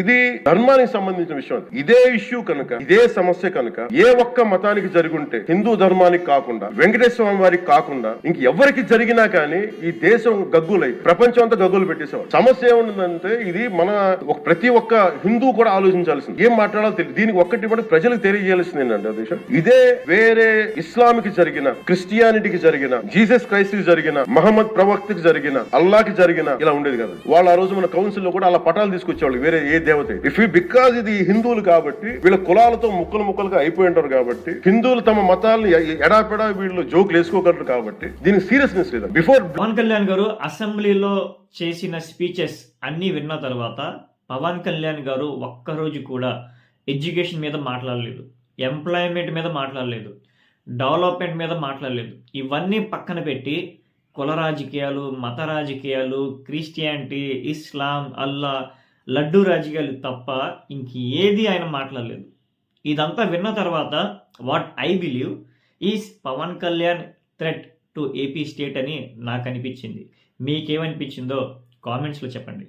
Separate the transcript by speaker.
Speaker 1: ఇది ధర్మానికి సంబంధించిన విషయం. ఇదే ఇష్యూ కనుక, ఇదే సమస్య కనుక ఏ ఒక్క మతానికి జరుగుంటే, హిందూ ధర్మానికి కాకుండా, వెంకటేశ్వర స్వామి వారికి కాకుండా ఇంకెవరికి జరిగినా కానీ ఈ దేశం గగ్గులై ప్రపంచం అంతా గగ్గులు పెట్టేసేవాడు. సమస్య ఏముందంటే ఇది మన ప్రతి ఒక్క హిందూ కూడా ఆలోచించాల్సింది. ఏం మాట్లాడాలో తెలియదు. దీనికి ఒక్కటి కూడా ప్రజలకు తెలియజేయాల్సింది ఏంటంటే దేశం ఇదే వేరే ఇస్లాంకి జరిగిన, క్రిస్టియానిటీకి జరిగిన, జీసస్ క్రైస్ట్ కి జరిగిన, మహమ్మద్ ప్రవక్తకి జరిగిన, అల్లాకి జరిగిన ఇలా ఉండేది కదా. వాళ్ళు ఆ రోజు మన కౌన్సిల్ లో కూడా అలా పటాలు తీసుకొచ్చేవాళ్ళు వేరే ఏ దేవత. ఇఫ్ బికాజ్ ఇది హిందువులు కాబట్టి వీళ్ళ కులాలతో ముక్కలుగా అయిపోయి ఉంటారు కాబట్టి, హిందువులు తమ మతాలను ఎడాపెడా వీళ్ళు జోకులు వేసుకోగలరు కాబట్టి దీనికి సీరియస్నెస్ లేదు. బిఫోర్
Speaker 2: పవన్ కళ్యాణ్ గారు అసెంబ్లీలో చేసిన స్పీచెస్ అన్ని విన్న తర్వాత పవన్ కళ్యాణ్ గారు ఒక్కరోజు కూడా ఎడ్యుకేషన్ మీద మాట్లాడలేదు, ఎంప్లాయ్మెంట్ మీద మాట్లాడలేదు, డెవలప్మెంట్ మీద మాట్లాడలేదు. ఇవన్నీ పక్కన పెట్టి కుల రాజకీయాలు, మత రాజకీయాలు, క్రిస్టియానిటీ, ఇస్లాం, అల్లా, లడ్డూ రాజకీయాలు తప్ప ఇంక ఏది ఆయన మాట్లాడలేదు. ఇదంతా విన్న తర్వాత what I believe is Pawan Kalyan threat to AP state అని నాకు అనిపించింది. మీకేమనిపించిందో కామెంట్స్లో చెప్పండి.